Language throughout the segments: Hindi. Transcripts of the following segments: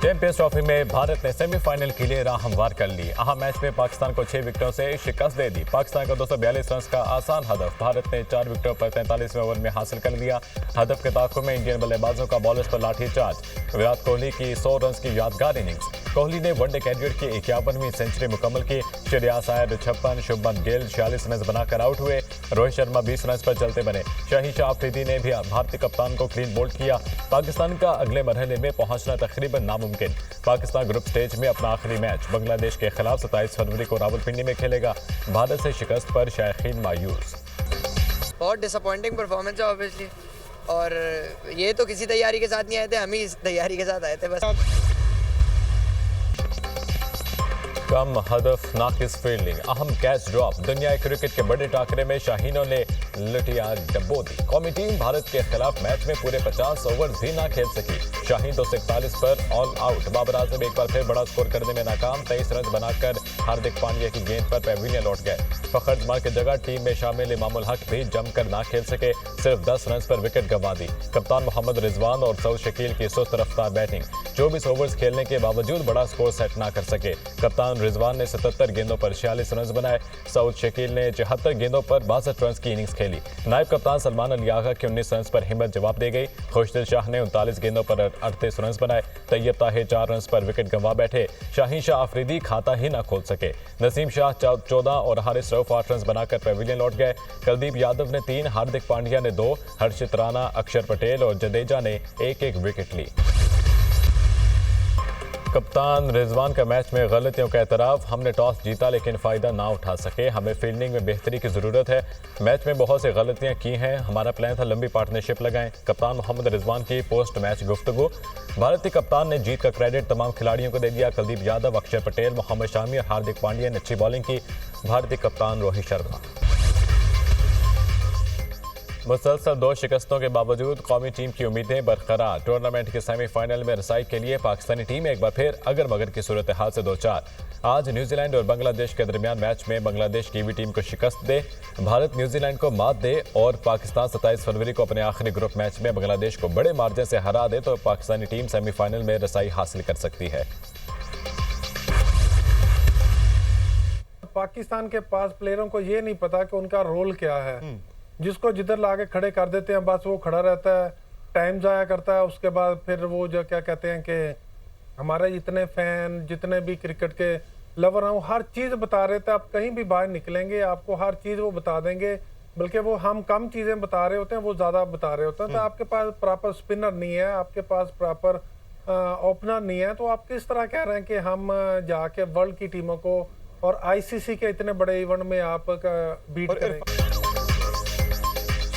चैंपियंस ट्रॉफी में भारत ने सेमीफाइनल के लिए राह हमवार कर ली। अहम मैच में पाकिस्तान को 6 विकेटों से शिकस्त दे दी। पाकिस्तान को 242 रन का आसान हदफ भारत ने 4 विकेटों पर 43वें ओवर में हासिल कर लिया। हदफ के ताक़ुब में इंडियन बल्लेबाजों का बॉलर्स पर लाठीचार्ज। विराट कोहली की 100 रन की यादगार इनिंग्स। कोहली ने वनडे कैरियर की 51वीं सेंचुरी मुकम्मल की। श्रेयस अय्यर 56, शुभमन गिल 46 रन बनाकर आउट हुए। रोहित शर्मा 20 रन पर चलते बने। शाहीन अफरीदी ने भी भारतीय कप्तान को क्लीन बोल्ड किया। पाकिस्तान का अगले मरहले में पहुंचना तकरीबन नामुमकिन। पाकिस्तान ग्रुप स्टेज में अपना आखिरी मैच बांग्लादेश के खिलाफ 27 फरवरी को रावलपिंडी में खेलेगा। भारत से शिकस्त पर शायकीन मायूस। बहुत डिसअपॉइंटिंग परफॉर्मेंस है ऑब्वियसली, और ये तो किसी तैयारी के साथ नहीं आए थे, हम ही इस तैयारी के साथ आए थे बस। कम हदफ नाकिस फील्डिंग, अहम कैच ड्रॉप। दुनिया क्रिकेट के बड़े टाकरे में शाहीनों ने लुटिया डब्बो दी। कौमी टीम भारत के खिलाफ मैच में पूरे 50 ओवर भी ना खेल सकी। शाहीन 241 पर ऑल आउट। बाबर आजम एक बार फिर बड़ा स्कोर करने में नाकाम। 23 रन बनाकर हार्दिक पांड्या की गेंद पर पेविलियन लौट गए। फखर जमान की जगह टीम में शामिल इमामुल हक भी जमकर ना खेल सके। सिर्फ 10 रन पर विकेट गंवा दी। कप्तान मोहम्मद रिजवान और सऊद शकील की सुस्त रफ्तार बैटिंग। 24 ओवर्स खेलने के बावजूद बड़ा स्कोर सेट ना कर सके। कप्तान रिजवान ने 77 गेंदों पर 46 रन बनाए। सऊद शकील ने 74 गेंदों पर 62 रन की इनिंग्स खेली। नायब कप्तान सलमान अली आगा के 19 रन पर हिम्मत जवाब दे गई। खुशदिल शाह ने 39 गेंदों पर 38 रन बनाए। तैयब ताहिर 4 रन पर विकेट गंवा बैठे। शाहीन अफरीदी खाता ही ना खोल सके। नसीम शाह 14 और हारिस रऊफ 8 रन बनाकर पेविलियन लौट गए। कुलदीप यादव ने 3, हार्दिक पांड्या ने 2, हर्षित राणा, अक्षर पटेल और जडेजा ने एक विकेट ली। कप्तान रिजवान का मैच में गलतियों का एतराफ़। हमने टॉस जीता लेकिन फ़ायदा ना उठा सके। हमें फील्डिंग में बेहतरी की ज़रूरत है। मैच में बहुत सी गलतियां की हैं। हमारा प्लान था लंबी पार्टनरशिप लगाएं। कप्तान मोहम्मद रिजवान की पोस्ट मैच गुफ्तगू। भारतीय कप्तान ने जीत का क्रेडिट तमाम खिलाड़ियों को दे दिया। कुलदीप यादव, अक्षर पटेल, मोहम्मद शामी और हार्दिक पांड्या ने अच्छी बॉलिंग की। भारतीय कप्तान रोहित शर्मा। मुसलसल 2 शिकस्तों के बावजूद कौमी टीम की उम्मीदें बरकरार। टूर्नामेंट के सेमीफाइनल में रसाई के लिए पाकिस्तानी टीम एक बार फिर अगर मगर की सूरत हाल से 2-4। आज न्यूजीलैंड और बांग्लादेश के दरमियान मैच में बांग्लादेश की भी टीम को शिकस्त दे, भारत न्यूजीलैंड को मात दे और पाकिस्तान 27 फरवरी को अपने आखिरी ग्रुप मैच में बांग्लादेश को बड़े मार्जिन से हरा दे तो पाकिस्तानी टीम सेमीफाइनल में रसाई हासिल कर सकती है। पाकिस्तान के पास प्लेयरों को ये नहीं पता कि उनका रोल क्या है। जिसको जिधर लाके खड़े कर देते हैं बस वो खड़ा रहता है, टाइम जाया करता है। उसके बाद फिर वो जो क्या कहते हैं कि हमारे जितने फैन, जितने भी क्रिकेट के लवर हैं, हर चीज़ बता रहे थे। आप कहीं भी बाहर निकलेंगे आपको हर चीज़ वो बता देंगे। बल्कि वो हम कम चीज़ें बता रहे होते हैं, वो ज़्यादा बता रहे होते हैं। तो आपके पास प्रॉपर स्पिनर नहीं है, आपके पास प्रॉपर ओपनर नहीं है, तो आप किस तरह कह रहे हैं कि हम जाके वर्ल्ड की टीमों को और ICC के इतने बड़े इवेंट में आप बीट करें।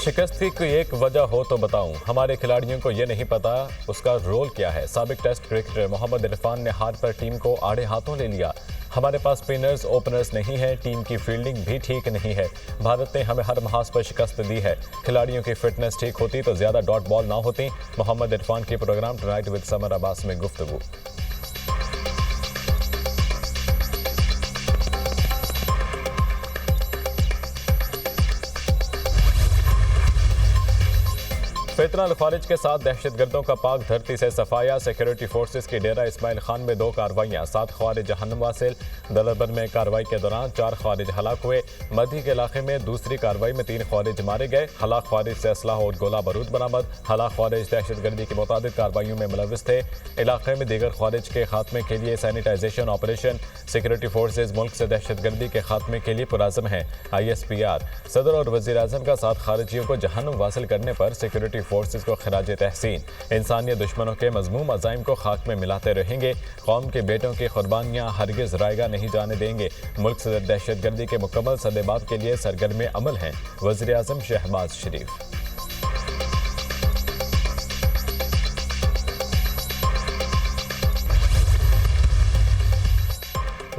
शिकस्त की कोई एक वजह हो तो बताऊं। हमारे खिलाड़ियों को यह नहीं पता उसका रोल क्या है। साबिक टेस्ट क्रिकेटर मोहम्मद इरफान ने हार पर टीम को आड़े हाथों ले लिया। हमारे पास स्पिनर्स, ओपनर्स नहीं है। टीम की फील्डिंग भी ठीक नहीं है। भारत ने हमें हर महाज पर शिकस्त दी है। खिलाड़ियों की फिटनेस ठीक होती तो ज्यादा डॉट बॉल ना होती। मोहम्मद इरफान की program tonight with Samar Abbas में गुफ्तगू। फितना खारिज के साथ दहशतगर्दों का पाक धरती से सफाया। सिक्योरिटी फोर्सेस की डेरा इस्माइल खान में 2 कार्रवाइयाँ। 7 खारिज जहन्नम वासिल। दलबन में कार्रवाई के दौरान 4 खारिज हलाक हुए। मधी के इलाके में दूसरी कार्रवाई में 3 खारिज मारे गए। हलाक खारिज से असलाह और गोला बारूद बरामद। हलाक खारिज दहशतगर्दी की मुताबिक कार्रवाइयों में मुलविस थे। इलाके में दीगर खारिज के खात्मे के लिए सैनिटाइजेशन ऑपरेशन। सिक्योरिटी फोर्सेज मुल्क से दहशतगर्दी के खात्मे के लिए पुराज़म हैं। ISPR सदर और वज़ीर आज़म का 7 खारिजियों को जहन्नम वासिल करने पर सिक्योरिटी फोर्सेस को खिराज तहसीन। इंसानियत दुश्मनों के मज़मूम अज़ाइम को खाक में मिलाते रहेंगे। कौम के बेटों की कुर्बानियाँ हरगिज़ रायगा नहीं जाने देंगे। मुल्क से दहशतगर्दी के मुकम्मल सदेबाब के लिए सरगर्म अमल हैं। वज़ीर आज़म शहबाज शरीफ।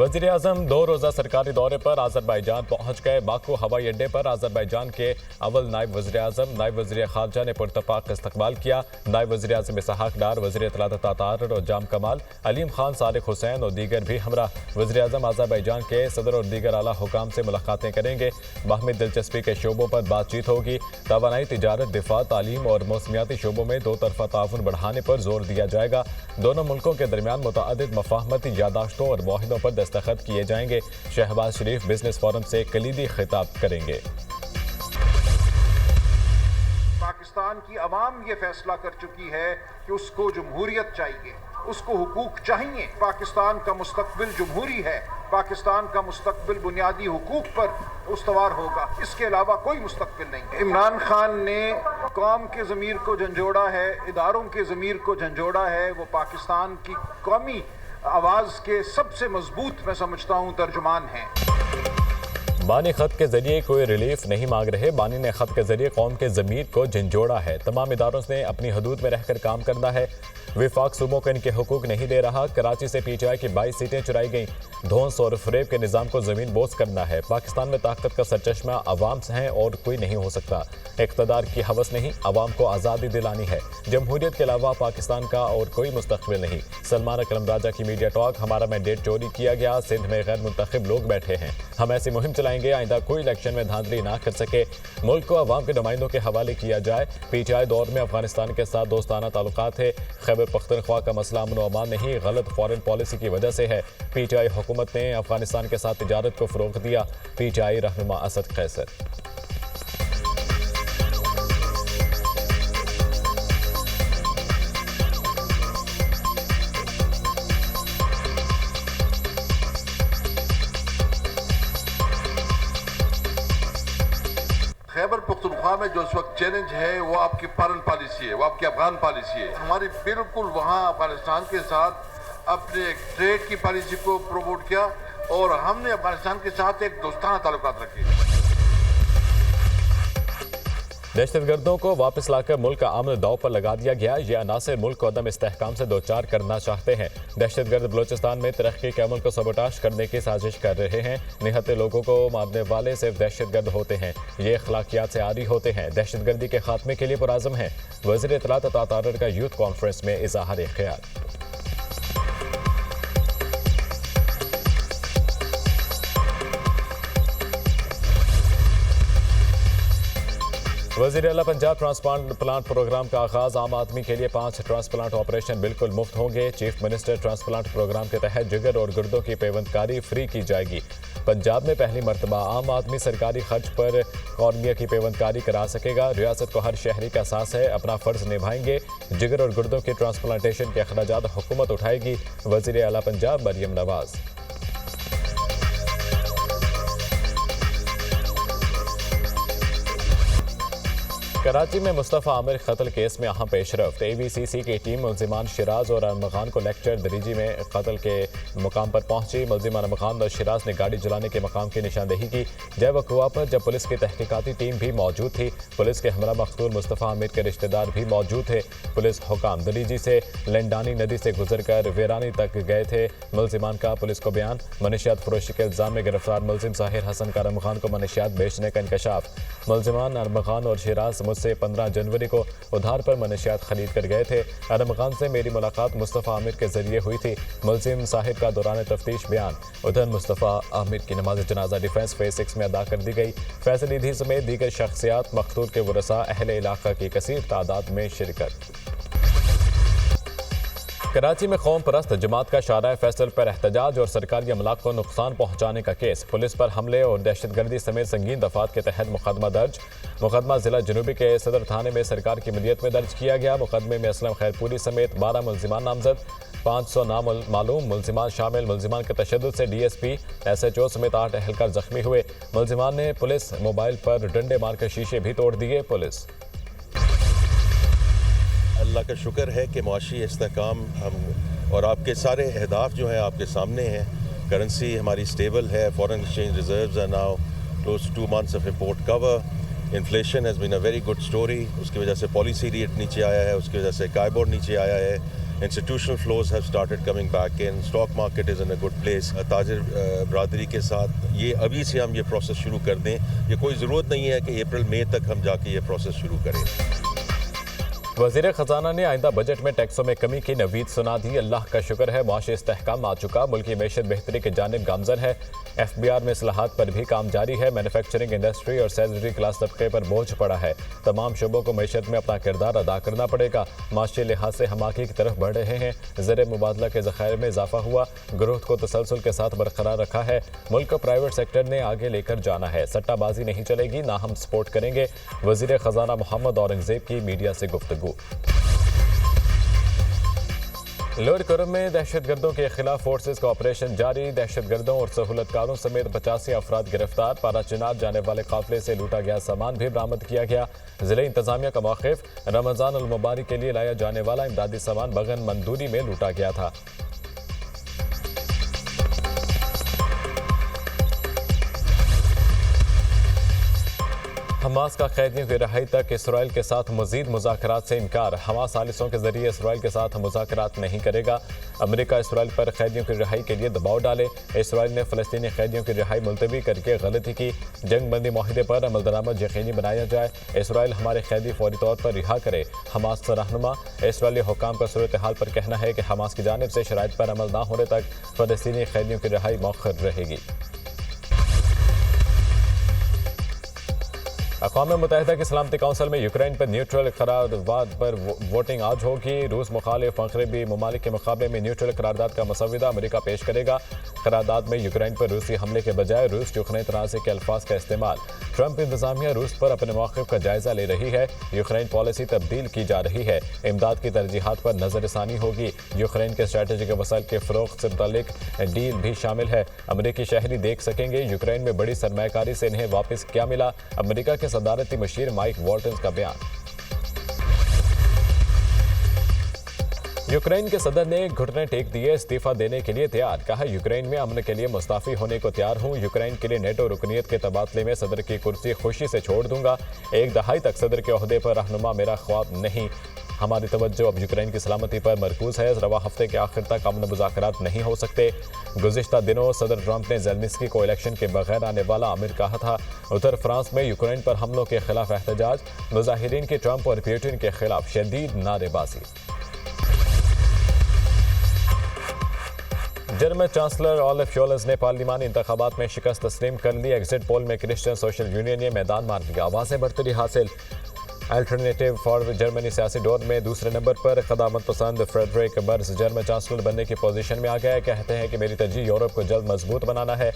वज़ीर आज़म 2 रोज़ा सरकारी दौरे पर आज़रबाईजान पहुँच गए। बाकू हवाई अड्डे पर आज़रबाईजान के अव्वल नायब वज़ीर आज़म नायब वज़ीर ख़ारजा ने पुरतपाक इस्तकबाल किया। नायब वज़ीर आज़म इसहाक डार, वज़ीर इत्तलात तातार और जाम कमाल, अलीम खान, सादिक हुसैन और दीगर भी हमरा। वज़ीर आज़म आज़रबाईजान के सदर और दीगर आला हुकाम से मुलाकातें करेंगे। बाहमी दिलचस्पी के शोबों पर बातचीत होगी। तवानाई, तिजारत, दिफा, तालीम और मौसमियाती शोबों में दो तरफा ताउन बढ़ाने पर जोर दिया जाएगा। दोनों मुल्कों के दरमियान मुतअद्दिद मफाहमती यादाश्तों और मुआहिदों पर दस्तखत किए जाएंगे। शहबाज शरीफ बिजनेस फोरम से कलीदी खिताब करेंगे। पाकिस्तान की अवाम ये फैसला कर चुकी है कि उसको जमहूरियत चाहिए, उसको हुकूक चाहिए। पाकिस्तान का मुस्तकबिल जमहूरी है। पाकिस्तान का मुस्तकबिल बुनियादी हुकूक पर उस्तवार होगा। इसके अलावा कोई मुस्तकबिल नहीं। इमरान खान ने कौम के ज़मीर को झंझोड़ा है, इदारों के ज़मीर को झंझोड़ा है। वो पाकिस्तान की कौमी आवाज़ के सबसे मजबूत, मैं समझता हूँ, तर्जुमान हैं। बानी खत के जरिए कोई रिलीफ नहीं मांग रहे। बानी ने खत के जरिए कौम के ज़मीर को झंझोड़ा है। तमाम इदारों ने अपनी हदूद में रहकर काम करना है। विफाक सूबों को इनके हुकूक नहीं दे रहा। कराची से पीटीआई की 22 सीटें चुराई गईं। धौंस और फरेब के निज़ाम को ज़मीन बोझ करना है। पाकिस्तान में ताकत का सरचश्मा अवाम से है और कोई नहीं हो सकता। इक़्तिदार की हवस नहीं, अवाम को आज़ादी दिलानी है। जमहूरियत के अलावा पाकिस्तान का और कोई मुस्तक़बिल नहीं। सलमान अकरम राजा की मीडिया टॉक, हमारा मैंडेट चोरी किया गया, सिंध में गैर मुंतखब लोग बैठे हैं, हम ऐसी मुहिम चलाएंगे आइंदा कोई इलेक्शन में धांधली ना कर सके। मुल्क को अवाम के नुमाइंदों के हवाले किया जाए। पीटीआई दौर में अफगानिस्तान के साथ दोस्ताना ताल्लुकात थे। खैबर पख्तूनख्वा का मसला अमन व अमान नहीं, गलत फॉरेन पॉलिसी की वजह से है। पीटीआई हुकूमत ने अफगानिस्तान के साथ तिजारत को फ़रोग़ दिया। पीटीआई रहनुमा असद कैसर। खैबर पख्तूनख्वा में जो इस वक्त चैलेंज है वो आपकी फॉरेन पॉलिसी है, वो आपकी अफगान पॉलिसी है। हमारी बिल्कुल वहाँ अफगानिस्तान के साथ अपने ट्रेड की पॉलिसी को प्रमोट किया और हमने अफगानिस्तान के साथ एक दोस्ताना ताल्लुकात रखे। दहशतगर्दों को वापस लाकर मुल्क का अमन दाव पर लगा दिया गया। ये अनासर मुल्क को अदम इस्तेहकाम से दोचार करना चाहते हैं। दहशतगर्द बलोचिस्तान में तरक्की के अमल को सबोटाश करने की साजिश कर रहे हैं। निहत्ते लोगों को मारने वाले सिर्फ दहशतगर्द होते हैं। ये अखलाकियात से आरी होते हैं। दहशतगर्दी के खात्मे के लिए पुरआज़म हैं। वज़ीर इत्तलात तातार का यूथ कॉन्फ्रेंस में इज़हार ख्याल। वज़ीर आला पंजाब ट्रांसप्लांट प्रोग्राम का आगाज़। आम आदमी के लिए 5 ट्रांसप्लांट ऑपरेशन बिल्कुल मुफ्त होंगे। चीफ मिनिस्टर ट्रांसप्लांट प्रोग्राम के तहत जिगर और गुर्दों की पेवंदकारी फ्री की जाएगी। पंजाब में पहली मरतबा आम आदमी सरकारी खर्च पर कॉर्निया की पेवंदकारी करा सकेगा। रियासत को हर शहरी का एहसास है, अपना फ़र्ज निभाएंगे। जिगर और गुर्दों की ट्रांसप्लांटेशन के अखराजात हुकूमत उठाएगी। वज़ीर आला पंजाब मरियम नवाज। कराची में मुस्तफ़ा आमिर कत्ल केस में अहम पेशरफ्त। AVCC की टीम मुलजिमान शिराज और अरमगान को लेक्चर दरीजी में कत्ल के मुकाम पर पहुंची। मुलजिमान अरमगान और शिराज ने गाड़ी जलाने के मकाम की निशानदेही की। जय वकुआ पर जब पुलिस की तहकीकाती टीम भी मौजूद थी। पुलिस के हमरा मकतूल मुस्तफ़ा आमिर के रिश्तेदार भी मौजूद थे। पुलिस हुकाम दरीजी से लेंडानी नदी से गुजर कर वीरानी तक गए थे। मुलजिमान का पुलिस को बयान। मनशियात फरोशी के इल्ज़ाम में गिरफ्तार मुलजिम साहिर हसन का अरमगान को मनशियात बेचने का इंकशाफ। मुलजिमान अरमगान और शिराज मुझसे 15 जनवरी को उधार पर मनशियात खरीद कर गए थे। अरमगान से मेरी मुलाकात मुस्तफ़ा आमिर के जरिए हुई थी। मुलजिम साहिब का दौरान तफ्तीश बयान। उधर मुस्तफ़ा आमिर की नमाज जनाजा डिफेंस फेज 6 में अदा कर दी गई। फैसल निधि समेत दीगर शख्सियात मकतूल के वरसा अहले इलाका की कसीर तादाद में शिरकत। कराची में कौम परस्त जमात का शारा फैसल पर एहतजाज और सरकारी अमलाक को नुकसान पहुंचाने का केस। पुलिस पर हमले और दहशतगर्दी समेत संगीन दफात के तहत मुकदमा दर्ज। मुकदमा जिला जनूबी के सदर थाने में सरकार की मलियत में दर्ज किया गया। मुकदमे में असलम खैरपुरी समेत 12 मुलजिमान नामजद, 500 नामालूम मुलजिमान शामिल। मुलजिमान के तशद्दुद से DSP SHO समेत 8 एहलकार जख्मी हुए। मुलजिमान ने पुलिस मोबाइल पर डंडे मारकर शीशे भी तोड़ दिए। पुलिस अल्लाह का शुक्र है कि मुआशी इस्तेहकाम हम और आपके सारे अहदाफ जो हैं आपके सामने हैं। करेंसी हमारी स्टेबल है। Foreign exchange reserves are now close to 2 months of import cover. Inflation has been a very good story. उसकी वजह से पॉलिसी रेट नीचे आया है, उसकी वजह से काइबोर्ड नीचे आया है। Institutional flows have started coming back in. Stock market is in a good place. ताजिर बरादरी के साथ ये अभी से हम ये प्रोसेस शुरू कर दें. ये कोई ज़रूरत नहीं है कि अप्रैल मई तक हम जाके ये प्रोसेस शुरू करें. वज़ीर ख़जाना ने आइंदा बजट में टैक्सों में कमी की नवीद सुना दी. अल्लाह का शुक्र है मुआशी इस्तेहकाम आ चुका. मुल्की मैशत बेहतरी की जानिब गामजन है. FBR में इस्लाहात पर भी काम जारी है. मैन्युफैक्चरिंग इंडस्ट्री और सैलरी क्लास तबके पर बोझ पड़ा है. तमाम शोबों को मैशत में अपना किरदार अदा करना पड़ेगा. माशी लिहाज से हम आगे की तरफ बढ़ रहे हैं. ज़र मुबादला के ज़खायर में इजाफा हुआ. ग्रोथ को तसलसल के साथ बरकरार रखा है. मुल्क को प्राइवेट सेक्टर ने आगे लेकर जाना है. सट्टाबाजी नहीं चलेगी, ना हम सपोर्ट करेंगे. वज़ीर ख़जाना मोहम्मद औरंगज़ेब की मीडिया से गुफ्तगू. लोअर करम में दहशतगर्दों के खिलाफ फोर्सेज का ऑपरेशन जारी. दहशतगर्दों और सहूलतकारों समेत 85 अफराद गिरफ्तार. पारा चिनाब जाने वाले काफिले से लूटा गया सामान भी बरामद किया गया. जिले इंतजामिया का मौक़िफ़, रमज़ान अल मुबारक के लिए लाया जाने वाला इमदादी सामान बगन मंदूरी में लूटा गया था. हमास का कैदियों की रिहाई तक इसराइल के साथ मजीद मुज़ाकरात से इनकार. हमास सालिसों के जरिए इसराइल के साथ मुज़ाकरात नहीं करेगा. अमेरिका इसराइल पर कैदियों की रिहाई के लिए दबाव डाले. इसराइल ने फ़लस्तीनी कैदियों की रिहाई मुलतवी करके गलती की. जंग बंदी माहिदे पर अमल दरामद यकीनी बनाया जाए. इसराइल हमारे कैदी फौरी तौर पर रिहा करे. हमास से रहनुमा. इसराइली हुकाम का सूरत हाल पर कहना है कि हमास की जानिब से शराइत पर अमल न होने तक फ़लस्तीनी कैदियों की रिहाई मौखर रहेगी. अक़वाम मुत्तहिदा की सलामती कौंसिल में यूक्रेन पर न्यूट्रल करारदाद पर वोटिंग आज होगी. रूस मुखालिफ मगरबी ममालिक के मुकाबले में न्यूट्रल करारदाद का मसौदा अमेरिका पेश करेगा. करारदाद में यूक्रेन पर रूसी हमले के बजाय रूस यूक्रेन तनाज़े के अल्फाज का इस्तेमाल. ट्रंप इंतजामिया रूस पर अपने मौक़िफ़ का जायजा ले रही है. यूक्रेन पॉलिसी तब्दील की जा रही है. इमदाद की तरजीहात पर नज़रसानी होगी. यूक्रेन के स्ट्रेटेजिक वसाइल के फ़रोग़ से मुतल्लिक डील भी शामिल है. अमरीकी शहरी देख सकेंगे यूक्रेन में बड़ी सरमायाकारी से इन्हें वापस क्या मिला. अमरीका के सदारती मशीर माइक वॉल्टन्स का बयान. यूक्रेन के सदर ने घुटने टेक दिए. इस्तीफा देने के लिए तैयार. कहा यूक्रेन में अमन के लिए मुस्ताफी होने को तैयार हूं. यूक्रेन के लिए नेटो रुकनीत के तबादले में सदर की कुर्सी खुशी से छोड़ दूंगा. एक दहाई तक सदर के ओहदे पर रहनुमा मेरा ख्वाब नहीं. हमारी तवज्जो अब यूक्रेन की सलामती पर मरकूज है. रवा हफ्ते के आखिर तक अमन मुज़ाकरात नहीं हो सकते. गुज़िश्ता दिनों सदर ट्रंप ने ज़ेलेंस्की को इलेक्शन के बगैर आने वाला आमिर कहा था. उधर फ्रांस में यूक्रेन पर हमलों के खिलाफ एहतजाज. मुजाहिरीन की ट्रंप और पुतिन के खिलाफ शदीद नारेबाजी. जर्मन चांसलर ओलाफ शोल्ज़ ने पार्लिमानी इंतखाबात में शिकस्त तस्लीम कर ली. एग्जिट पोल में क्रिश्चियन सोशल यूनियन ने मैदान मार दिया. आवाज़ें बढ़तरी हासिल. अल्टरनेटिव फॉर जर्मनी सियासी दौर में दूसरे नंबर पर क़दामत पसंद फ्रेडरिक मर्ज जर्मन चांसलर बनने की पोजीशन में आ गया है. कहते हैं कि मेरी तरजीह यूरोप को जल्द मजबूत बनाना है.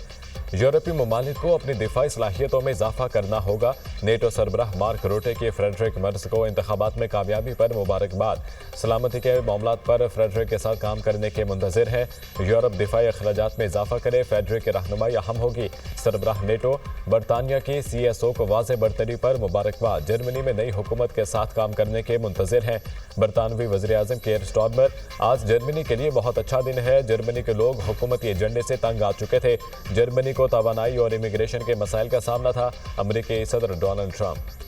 यूरोपीय ममालिक को अपनी दिफाई सलाहियतों में इजाफा करना होगा. नेटो सरबराह मार्क रूटे की फ्रेडरिक मर्ज को इंतखाबात में कामयाबी पर मुबारकबाद. सलामती के मामलात पर फ्रेडरिक के साथ काम करने के मुंतज़िर है. यूरोप दिफाई अखराजात में इजाफा करे. फ्रेडरिक की रहनुमाई अहम होगी. सरबराह नेटो बरतानिया की CSO को वाज़ेह बरतरी पर मुबारकबाद. जर्मनी में नई हुकूमत के साथ काम करने के मुंतज़िर हैं. बरतानवी वज़ीर आज़म केयर स्टारमर. आज जर्मनी के लिए बहुत अच्छा दिन है. जर्मनी के लोग हुकूमती एजेंडे से तंग आ चुके थे. जर्मनी को तवानाई और इमिग्रेशन के मसाइल का सामना था. अमेरिकी सदर डोनाल्ड ट्रंप.